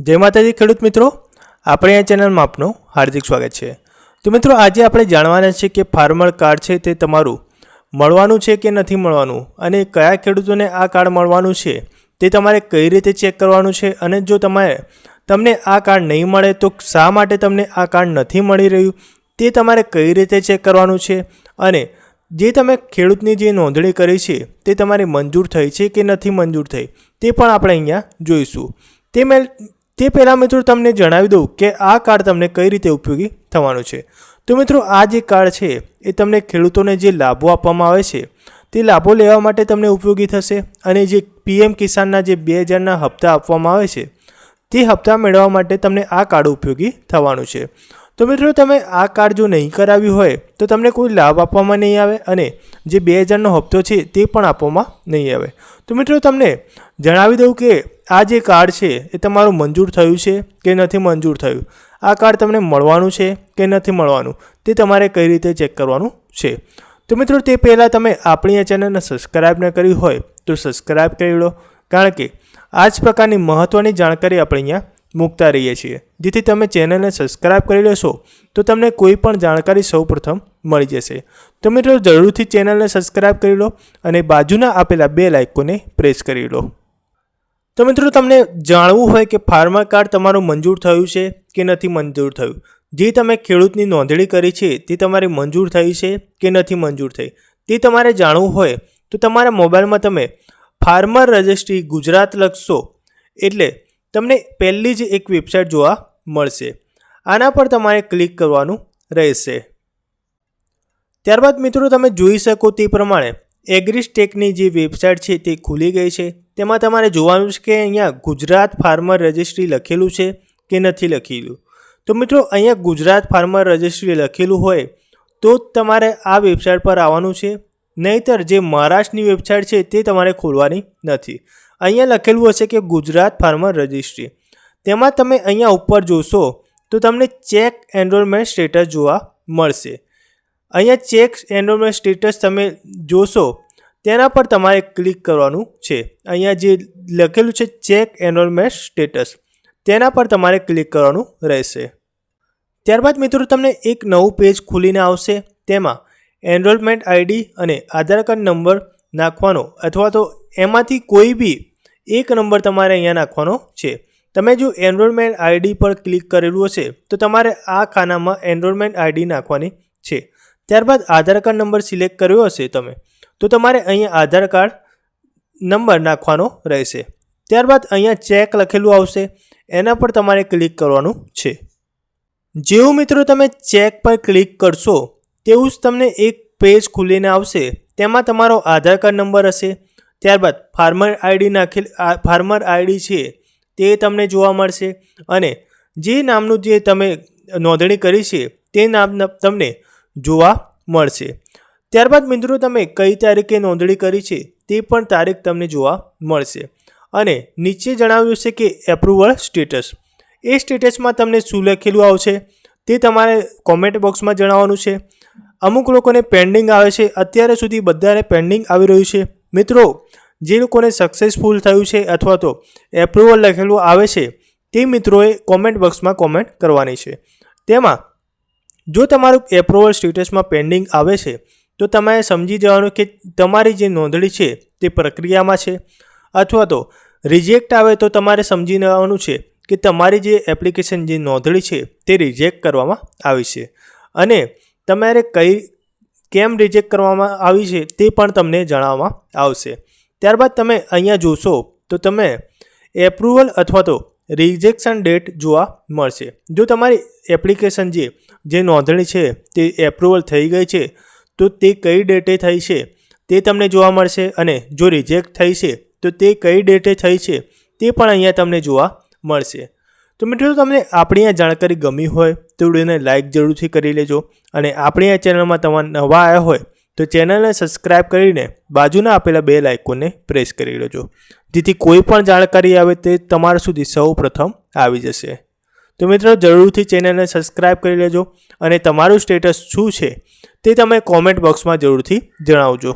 जय माताजी खेडूत मित्रों, આપણે આ ચેનલમાં આપનું હાર્દિક સ્વાગત છે। તો મિત્રો આજે આપણે જાણવાના છે કે ફાર્મર કાર્ડ છે તે તમારું મળવાનું છે કે નથી મળવાનું અને કયા ખેડૂતોને આ કાર્ડ મળવાનું છે તે તમારે કઈ રીતે ચેક કરવાનું છે અને જો તમને આ કાર્ડ નહીં મળે તો શા માટે તમને આ કાર્ડ નથી મળી રહ્યું તે તમારે કઈ રીતે ચેક કરવાનું છે અને જે તમે ખેડૂતની જે નોંધણી કરી છે તે તમારી મંજૂર થઈ છે કે નથી મંજૂર થઈ તે પણ આપણે અહીંયા જોઈશું। તે પહેલાં મિત્રો તમને જણાવી દઉં કે આ કાર્ડ તમને કઈ રીતે ઉપયોગી થવાનું છે। તો મિત્રો આ જે કાર્ડ છે એ તમને ખેડૂતોને જે લાભો આપવામાં આવે છે તે લાભો લેવા માટે તમને ઉપયોગી થશે અને જે PM કિસાનના જે 2000ના હપ્તા આપવામાં આવે છે તે હપ્તા મેળવવા માટે તમને આ કાર્ડ ઉપયોગી થવાનું છે। તો મિત્રો તમે આ કાર્ડ જો નહીં કરાવ્યું હોય તો તમને કોઈ લાભ આપવામાં નહીં આવે અને જે 2000નો હપ્તો છે તે પણ આપવામાં નહીં આવે। તો મિત્રો તમને જણાવી દઉં કે આ જે કાર્ડ છે એ તમારું મંજૂર થયું છે કે નથી મંજૂર થયું, આ કાર્ડ તમને મળવાનું છે કે નથી મળવાનું તે તમારે કઈ રીતે ચેક કરવાનું છે। તો મિત્રો તે પહેલાં તમે આપણી આ ચેનલને સબસ્ક્રાઈબ ન કરી હોય તો સબસ્ક્રાઈબ કરી લો, કારણ કે આ જ પ્રકારની મહત્ત્વની જાણકારી આપણે અહીંયા મૂકતા રહીએ છીએ। જેથી તમે ચેનલને સબસ્ક્રાઈબ કરી લેશો તો તમને કોઈ પણ જાણકારી સૌપ્રથમ મળી જશે। તો મિત્રો જરૂરથી ચેનલને સબસ્ક્રાઈબ કરી લો અને બાજુના આપેલા બેલ આઇકોનને પ્રેસ કરી લો। તો મિત્રો તમને જાણવું હોય કે ફાર્મર કાર્ડ તમારું મંજૂર થયું છે કે નથી મંજૂર થયું, જે તમે ખેડૂતની નોંધણી કરી છે તે તમારી મંજૂર થઈ છે કે નથી મંજૂર થઈ તે તમારે જાણવું હોય તો તમારા મોબાઈલમાં તમે ફાર્મર રજિસ્ટ્રી ગુજરાત લખશો એટલે તમને પહેલી જ એક વેબસાઇટ જોવા મળશે। આના પર તમારે ક્લિક કરવાનું રહેશે। ત્યારબાદ મિત્રો તમે જોઈ શકો તે પ્રમાણે એગ્રીસ્ટેકની જે વેબસાઇટ છે તે ખુલી ગઈ છે। તેમાં તમારે જોવાનું છે કે અહીંયા ગુજરાત ફાર્મર રજિસ્ટ્રી લખેલું છે કે નથી લખેલું। તો મિત્રો અહીંયા ગુજરાત ફાર્મર રજિસ્ટ્રી લખેલું હોય તો તમારે આ વેબસાઇટ પર આવવાનું છે, નહીંતર જે મહારાષ્ટ્રની વેબસાઇટ છે તે તમારે ખોલવાની નથી। અહીંયા લખેલું હશે કે ગુજરાત ફાર્મર રજિસ્ટ્રી, તેમાં તમે અહીંયા ઉપર જોશો તો તમને ચેક એનરોલમેન્ટ સ્ટેટસ જોવા મળશે। અહીંયા ચેક એનરોલમેન્ટ સ્ટેટસ તમે જોશો તેના પર તમારે ક્લિક કરવાનું છે। અહીંયા જે લખેલું છે ચેક એનરોલમેન્ટ સ્ટેટસ તેના પર તમારે ક્લિક કરવાનું રહેશે। ત્યારબાદ મિત્રો તમને એક નવું પેજ ખુલીને આવશે, તેમાં એનરોલમેન્ટ ID અને આધાર કાર્ડ નંબર નાખવાનો અથવા તો એમાંથી કોઈ બી એક નંબર તમારે અહીંયા નાખવાનો છે। તમે જો એનરોલમેન્ટ ID પર ક્લિક કરેલું હશે તો તમારે આ ખાનામાં એનરોલમેન્ટ ID નાખવાની છે। ત્યારબાદ આધાર કાર્ડ નંબર સિલેક્ટ કર્યો હશે તમે તો તમારે અહીંયા આધાર કાર્ડ નંબર નાખવાનો રહેશે। ત્યારબાદ અહીંયા ચેક લખેલું આવશે, એના પર તમારે ક્લિક કરવાનું છે। જેવું મિત્રો તમે ચેક પર ક્લિક કરશો તેવું જ તમને એક પેજ ખુલીને આવશે, તેમાં તમારો આધાર કાર્ડ નંબર હશે। ત્યારબાદ ફાર્મર ID છે તે તમને જોવા મળશે અને જે નામનું જે તમે નોંધણી કરી છે તે નામ તમને જોવા મળશે। ત્યારબાદ મિત્રો તમે કઈ તારીખે નોંધણી કરી છે તે પણ તારીખ તમને જોવા મળશે અને નીચે જણાવ્યું છે કે એપ્રુવલ સ્ટેટસ, એ સ્ટેટસમાં તમને શું લખેલું આવશે તે તમારે કોમેન્ટ બોક્સમાં જણાવવાનું છે। અમુક લોકોને પેન્ડિંગ આવે છે, અત્યારે સુધી બધાને પેન્ડિંગ આવી રહ્યું છે। મિત્રો જે લોકોને સક્સેસફુલ થયું છે અથવા તો એપ્રુવલ લખેલું આવે છે તે મિત્રોએ કોમેન્ટ બોક્સમાં કોમેન્ટ કરવાની છે। તેમાં જો તમારું એપ્રુવલ સ્ટેટસમાં પેન્ડિંગ આવે છે તો તમારે સમજી જવાનું કે તમારી જે નોંધણી છે તે પ્રક્રિયામાં છે, અથવા તો રિજેક્ટ આવે તો તમારે સમજી જવાનું છે કે તમારી જે એપ્લિકેશન જે નોંધણી છે તે રિજેક્ટ કરવામાં આવી છે અને તમારે કેમ રિજેક્ટ કરવામાં આવી છે તે પણ તમને જણાવવામાં આવશે। ત્યારબાદ તમે અહીંયા જોશો તો તમે એપ્રુવલ અથવા તો રિજેક્શન ડેટ જોવા મળશે। જો તમારી એપ્લિકેશન જે નોંધણી છે તે એપ્રુવલ થઈ ગઈ છે તો તે કઈ ડેટે થઈ છે તે તમને જોવા મળશે અને જો રિજેક્ટ થઈ છે તો તે કઈ ડેટે થઈ છે તે પણ અહીંયા તમને જોવા મળશે। તો મિત્રો તમને આપણી આ જાણકારી ગમી હોય તો વિડીયોને લાઇક જરૂરથી કરી લેજો અને આપણી આ ચેનલમાં તમારે નવા આવ્યા હોય તો ચેનલને સબસ્ક્રાઈબ કરીને બાજુના આપેલા બેલ આઇકોનને પ્રેસ કરી લેજો, જેથી કોઈ પણ જાણકારી આવે તે તમારા સુધી સૌ પ્રથમ આવી જશે। તો મિત્રો જરૂરથી ચેનલને સબસ્ક્રાઈબ કરી લેજો અને તમારું સ્ટેટસ શું છે તે તમે કોમેન્ટ બોક્સમાં જરૂરથી જણાવજો।